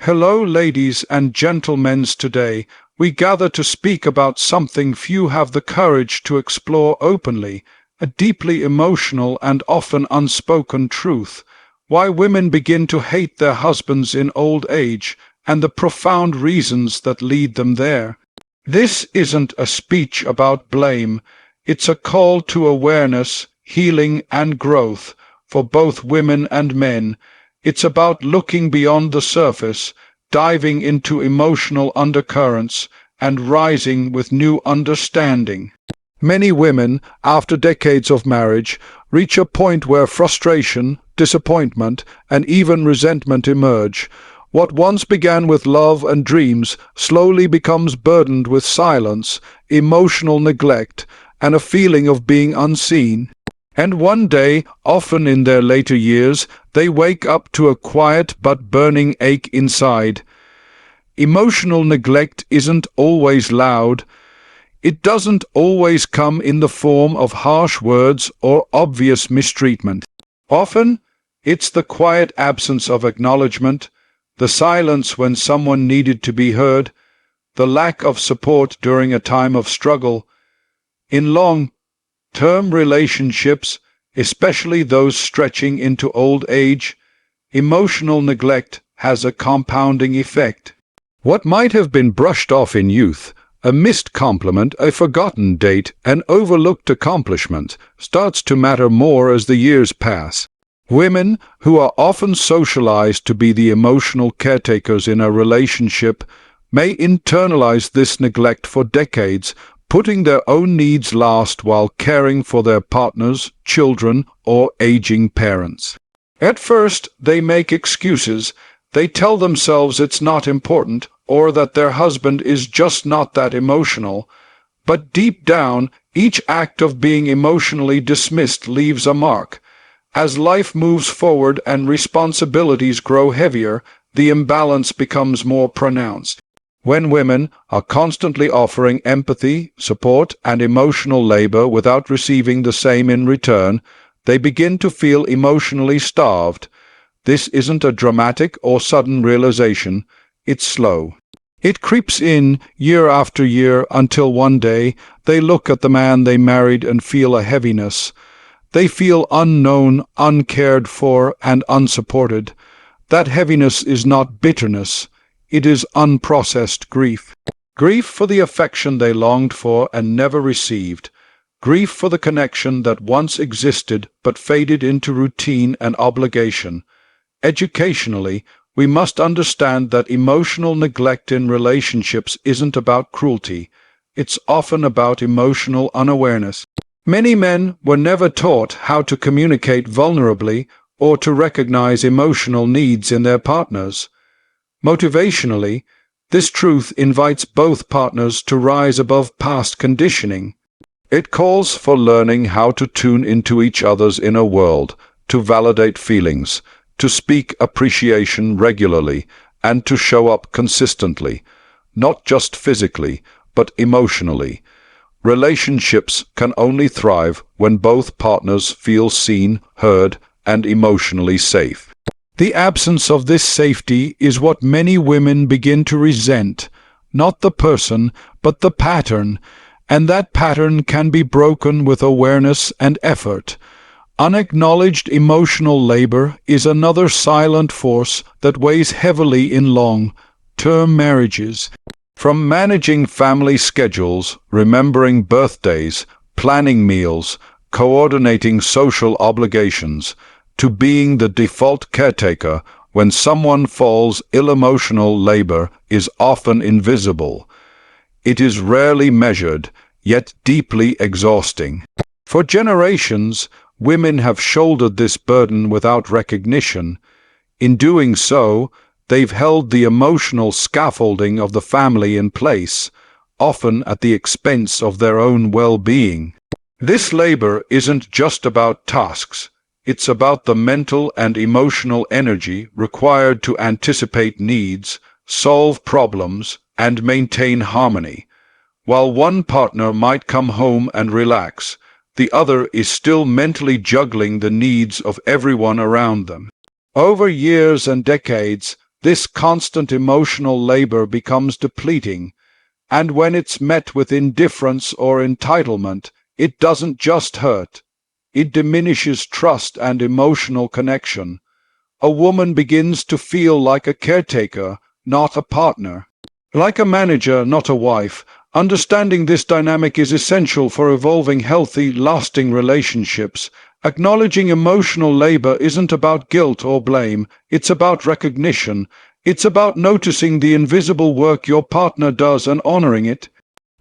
Hello, ladies and gentlemen. Today, we gather to speak about something few have the courage to explore openly, a deeply emotional and often unspoken truth: why women begin to hate their husbands in old age, and the profound reasons that lead them there. This isn't a speech about blame, it's a call to awareness, healing, and growth for both women and men. It's about looking beyond the surface, diving into emotional undercurrents, and rising with new understanding. Many women, after decades of marriage, reach a point where frustration, disappointment, and even resentment emerge. What once began with love and dreams slowly becomes burdened with silence, emotional neglect, and a feeling of being unseen. And one day, often in their later years, they wake up to a quiet but burning ache inside. Emotional neglect isn't always loud. It doesn't always come in the form of harsh words or obvious mistreatment. Often, it's the quiet absence of acknowledgement, the silence when someone needed to be heard, the lack of support during a time of struggle. In long-term relationships, especially those stretching into old age, emotional neglect has a compounding effect. What might have been brushed off in youth, a missed compliment, a forgotten date, an overlooked accomplishment, starts to matter more as the years pass. Women, who are often socialized to be the emotional caretakers in a relationship, may internalize this neglect for decades, putting their own needs last while caring for their partners, children, or aging parents. At first, they make excuses. They tell themselves it's not important, or that their husband is just not that emotional. But deep down, each act of being emotionally dismissed leaves a mark. As life moves forward and responsibilities grow heavier, the imbalance becomes more pronounced. When women are constantly offering empathy, support, and emotional labor without receiving the same in return, they begin to feel emotionally starved. This isn't a dramatic or sudden realization, it's slow. It creeps in year after year until one day they look at the man they married and feel a heaviness. They feel unknown, uncared for, and unsupported. That heaviness is not bitterness. It is unprocessed grief. Grief for the affection they longed for and never received. Grief for the connection that once existed but faded into routine and obligation. Educationally, we must understand that emotional neglect in relationships isn't about cruelty. It's often about emotional unawareness. Many men were never taught how to communicate vulnerably or to recognize emotional needs in their partners. Motivationally, this truth invites both partners to rise above past conditioning. It calls for learning how to tune into each other's inner world, to validate feelings, to speak appreciation regularly, and to show up consistently, not just physically, but emotionally. Relationships can only thrive when both partners feel seen, heard, and emotionally safe. The absence of this safety is what many women begin to resent, not the person, but the pattern, and that pattern can be broken with awareness and effort. Unacknowledged emotional labor is another silent force that weighs heavily in long-term marriages. From managing family schedules, remembering birthdays, planning meals, coordinating social obligations, to being the default caretaker when someone falls ill, emotional labor is often invisible. It is rarely measured, yet deeply exhausting. For generations, women have shouldered this burden without recognition. In doing so, they've held the emotional scaffolding of the family in place, often at the expense of their own well-being. This labor isn't just about tasks. It's about the mental and emotional energy required to anticipate needs, solve problems, and maintain harmony. While one partner might come home and relax, the other is still mentally juggling the needs of everyone around them. Over years and decades, This constant emotional labor becomes depleting, and when it's met with indifference or entitlement, it doesn't just hurt. It diminishes trust and emotional connection. A woman begins to feel like a caretaker, not a partner. Like a manager, not a wife. Understanding this dynamic is essential for evolving healthy, lasting relationships. Acknowledging emotional labor isn't about guilt or blame, it's about recognition. It's about noticing the invisible work your partner does and honoring it.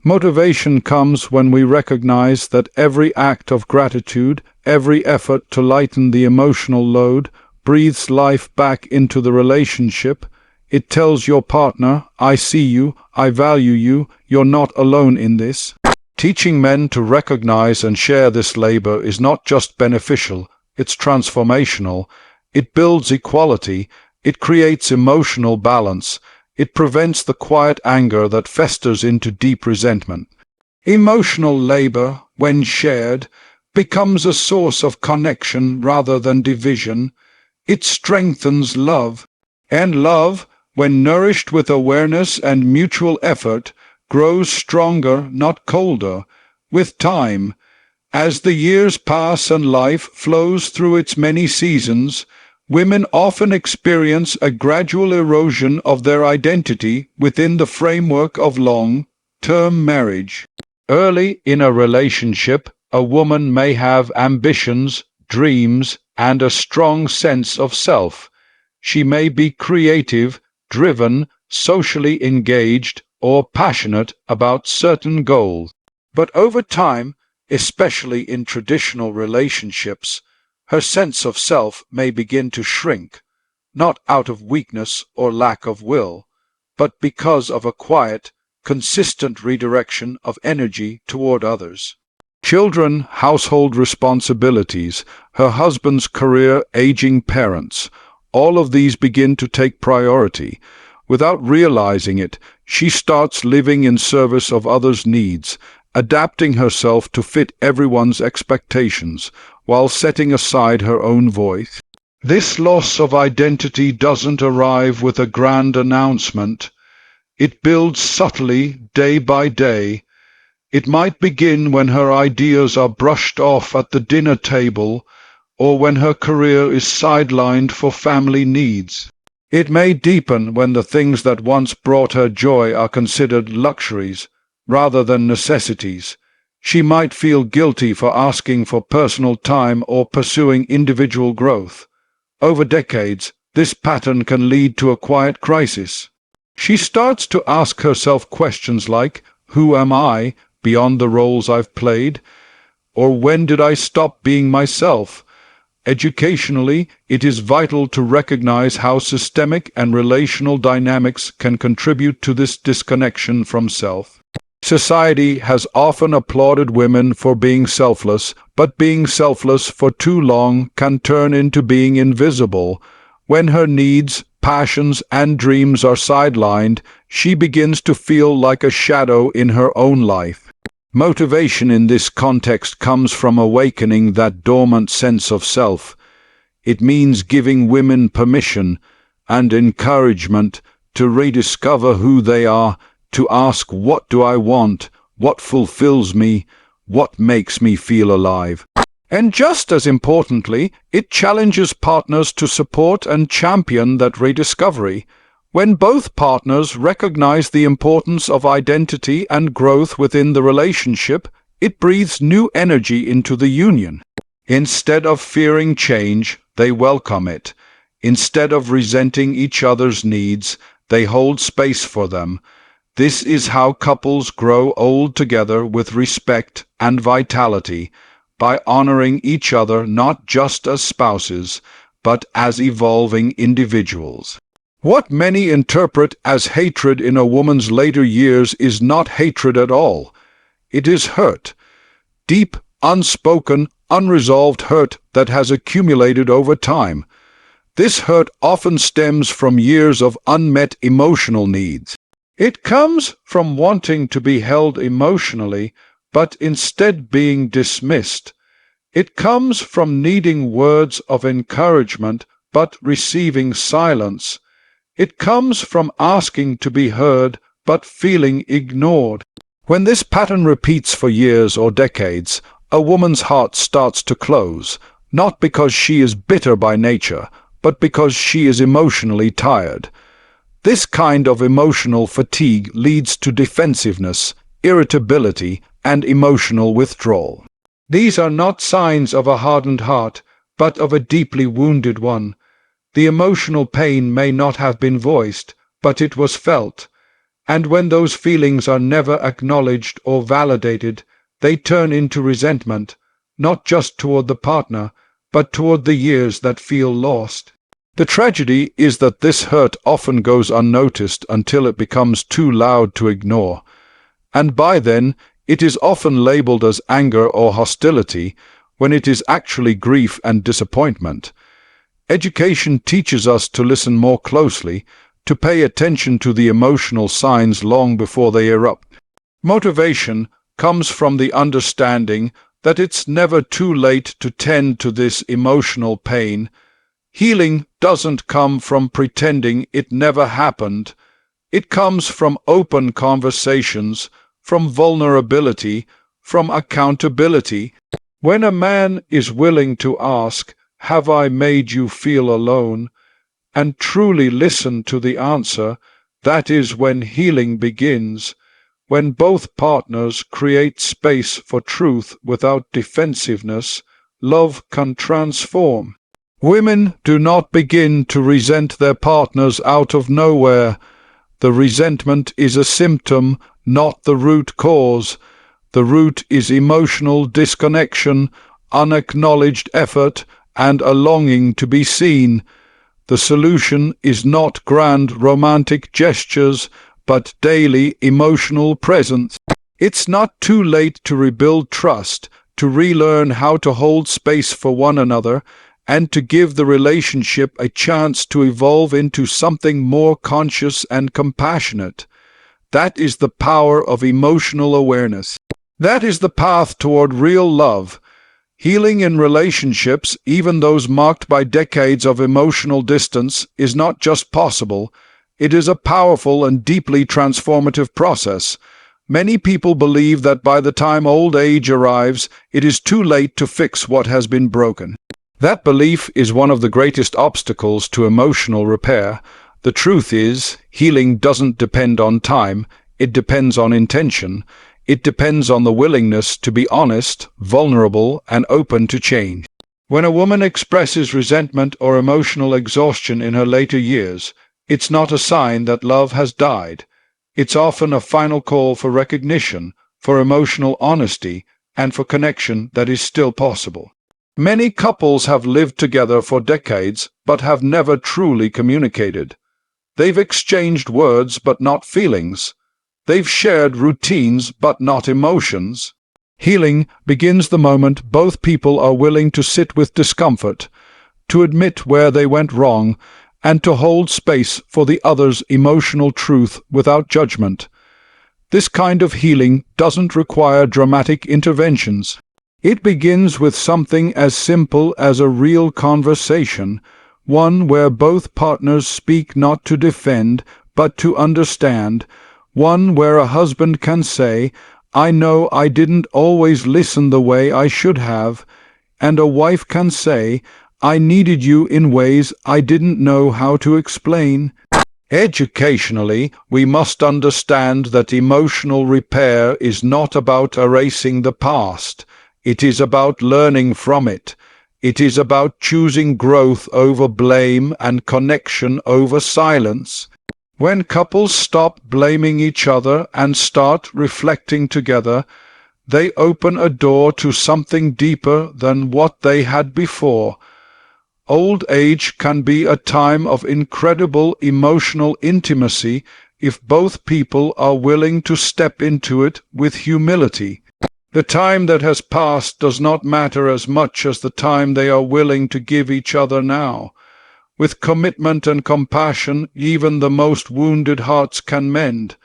Motivation comes when we recognize that every act of gratitude, every effort to lighten the emotional load, breathes life back into the relationship. It tells your partner, I see you, I value you, you're not alone in this. Teaching men to recognize and share this labor is not just beneficial, it's transformational. It builds equality, it creates emotional balance, it prevents the quiet anger that festers into deep resentment. Emotional labor, when shared, becomes a source of connection rather than division. It strengthens love, and love, when nourished with awareness and mutual effort, grows stronger, not colder. With time, as the years pass and life flows through its many seasons, women often experience a gradual erosion of their identity within the framework of long-term marriage. Early in a relationship, a woman may have ambitions, dreams, and a strong sense of self. She may be creative, driven, socially engaged, or passionate about certain goals. But over time, especially in traditional relationships, her sense of self may begin to shrink, not out of weakness or lack of will, but because of a quiet, consistent redirection of energy toward others. Children, household responsibilities, her husband's career, aging parents, all of these begin to take priority. Without realizing it, she starts living in service of others' needs, adapting herself to fit everyone's expectations, while setting aside her own voice. This loss of identity doesn't arrive with a grand announcement. It builds subtly, day by day. It might begin when her ideas are brushed off at the dinner table, or when her career is sidelined for family needs. It may deepen when the things that once brought her joy are considered luxuries rather than necessities. She might feel guilty for asking for personal time or pursuing individual growth. Over decades, this pattern can lead to a quiet crisis. She starts to ask herself questions like, who am I beyond the roles I've played? Or when did I stop being myself? Educationally, it is vital to recognize how systemic and relational dynamics can contribute to this disconnection from self. Society has often applauded women for being selfless, but being selfless for too long can turn into being invisible. When her needs, passions, and dreams are sidelined, she begins to feel like a shadow in her own life. Motivation in this context comes from awakening that dormant sense of self. It means giving women permission and encouragement to rediscover who they are, to ask, what do I want? What fulfills me? What makes me feel alive? And just as importantly, it challenges partners to support and champion that rediscovery. When both partners recognize the importance of identity and growth within the relationship, it breathes new energy into the union. Instead of fearing change, they welcome it. Instead of resenting each other's needs, they hold space for them. This is how couples grow old together with respect and vitality, by honoring each other not just as spouses, but as evolving individuals. What many interpret as hatred in a woman's later years is not hatred at all. It is hurt. Deep, unspoken, unresolved hurt that has accumulated over time. This hurt often stems from years of unmet emotional needs. It comes from wanting to be held emotionally, but instead being dismissed. It comes from needing words of encouragement, but receiving silence. It comes from asking to be heard but feeling ignored. When this pattern repeats for years or decades, a woman's heart starts to close, not because she is bitter by nature, but because she is emotionally tired. This kind of emotional fatigue leads to defensiveness, irritability, and emotional withdrawal. These are not signs of a hardened heart, but of a deeply wounded one. The emotional pain may not have been voiced, but it was felt. And when those feelings are never acknowledged or validated, they turn into resentment, not just toward the partner, but toward the years that feel lost. The tragedy is that this hurt often goes unnoticed until it becomes too loud to ignore. And by then, it is often labeled as anger or hostility, when it is actually grief and disappointment. Education teaches us to listen more closely, to pay attention to the emotional signs long before they erupt. Motivation comes from the understanding that it's never too late to tend to this emotional pain. Healing doesn't come from pretending it never happened. It comes from open conversations, from vulnerability, from accountability. When a man is willing to ask, "Have I made you feel alone?" and truly listen to the answer, that is when healing begins. When both partners create space for truth without defensiveness, love can transform. Women do not begin to resent their partners out of nowhere. The resentment is a symptom, not the root cause. The root is emotional disconnection, unacknowledged effort, and a longing to be seen. The solution is not grand romantic gestures, but daily emotional presence. It's not too late to rebuild trust, to relearn how to hold space for one another, and to give the relationship a chance to evolve into something more conscious and compassionate. That is the power of emotional awareness. That is the path toward real love. Healing in relationships, even those marked by decades of emotional distance, is not just possible. It is a powerful and deeply transformative process. Many people believe that by the time old age arrives, it is too late to fix what has been broken. That belief is one of the greatest obstacles to emotional repair. The truth is, healing doesn't depend on time, it depends on intention. It depends on the willingness to be honest, vulnerable, and open to change. When a woman expresses resentment or emotional exhaustion in her later years, it's not a sign that love has died. It's often a final call for recognition, for emotional honesty, and for connection that is still possible. Many couples have lived together for decades, but have never truly communicated. They've exchanged words but not feelings. They've shared routines but not emotions. Healing begins the moment both people are willing to sit with discomfort, to admit where they went wrong, and to hold space for the other's emotional truth without judgment. This kind of healing doesn't require dramatic interventions. It begins with something as simple as a real conversation, one where both partners speak not to defend, but to understand, one where a husband can say, "I know I didn't always listen the way I should have," and a wife can say, "I needed you in ways I didn't know how to explain." Educationally, we must understand that emotional repair is not about erasing the past. It is about learning from it. It is about choosing growth over blame and connection over silence. When couples stop blaming each other and start reflecting together, they open a door to something deeper than what they had before. Old age can be a time of incredible emotional intimacy if both people are willing to step into it with humility. The time that has passed does not matter as much as the time they are willing to give each other now. With commitment and compassion, even the most wounded hearts can mend.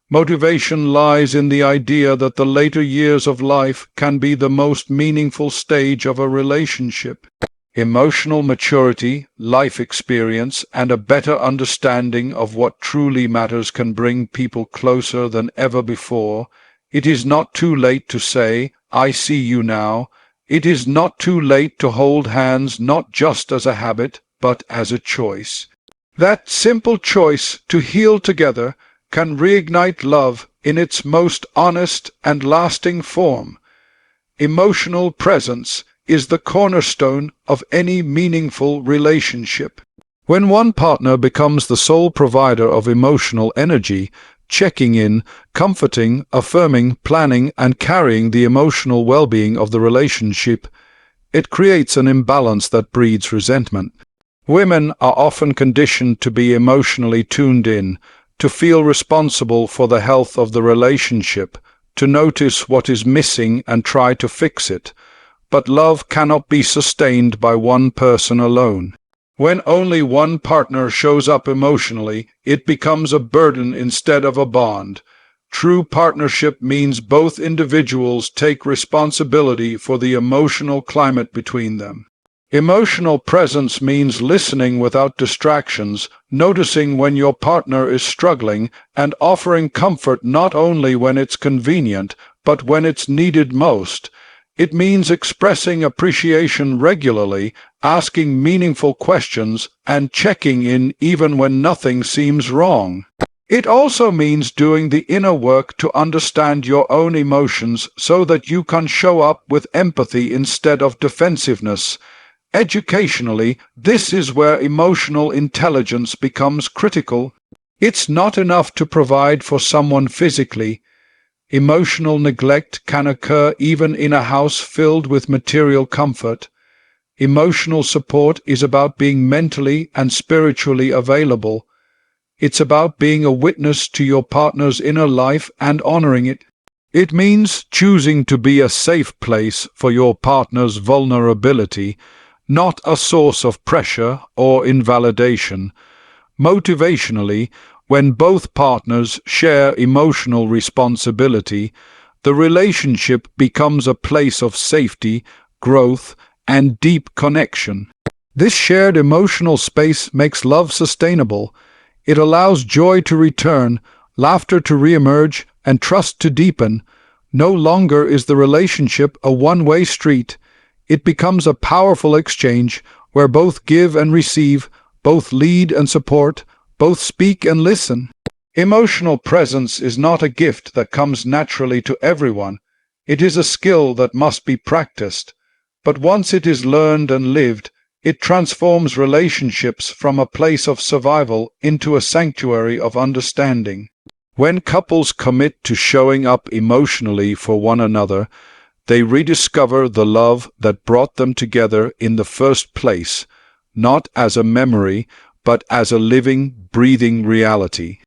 Motivation lies in the idea that the later years of life can be the most meaningful stage of a relationship. Emotional maturity, life experience, and a better understanding of what truly matters can bring people closer than ever before. It is not too late to say, "I see you now." It is not too late to hold hands not just as a habit, but as a choice. That simple choice to heal together can reignite love in its most honest and lasting form. Emotional presence is the cornerstone of any meaningful relationship. When one partner becomes the sole provider of emotional energy, checking in, comforting, affirming, planning, and carrying the emotional well-being of the relationship, it creates an imbalance that breeds resentment. Women are often conditioned to be emotionally tuned in, to feel responsible for the health of the relationship, to notice what is missing and try to fix it. But love cannot be sustained by one person alone. When only one partner shows up emotionally, it becomes a burden instead of a bond. True partnership means both individuals take responsibility for the emotional climate between them. Emotional presence means listening without distractions, noticing when your partner is struggling, and offering comfort not only when it's convenient, but when it's needed most. It means expressing appreciation regularly, asking meaningful questions, and checking in even when nothing seems wrong. It also means doing the inner work to understand your own emotions so that you can show up with empathy instead of defensiveness. Educationally, this is where emotional intelligence becomes critical. It's not enough to provide for someone physically. Emotional neglect can occur even in a house filled with material comfort. Emotional support is about being mentally and spiritually available. It's about being a witness to your partner's inner life and honoring it. It means choosing to be a safe place for your partner's vulnerability, not a source of pressure or invalidation. Motivationally, when both partners share emotional responsibility, the relationship becomes a place of safety, growth, and deep connection. This shared emotional space makes love sustainable. It allows joy to return, laughter to reemerge, and trust to deepen. No longer is the relationship a one-way street. It becomes a powerful exchange where both give and receive, both lead and support, both speak and listen. Emotional presence is not a gift that comes naturally to everyone. It is a skill that must be practiced. But once it is learned and lived, it transforms relationships from a place of survival into a sanctuary of understanding. When couples commit to showing up emotionally for one another, they rediscover the love that brought them together in the first place, not as a memory, but as a living, breathing reality.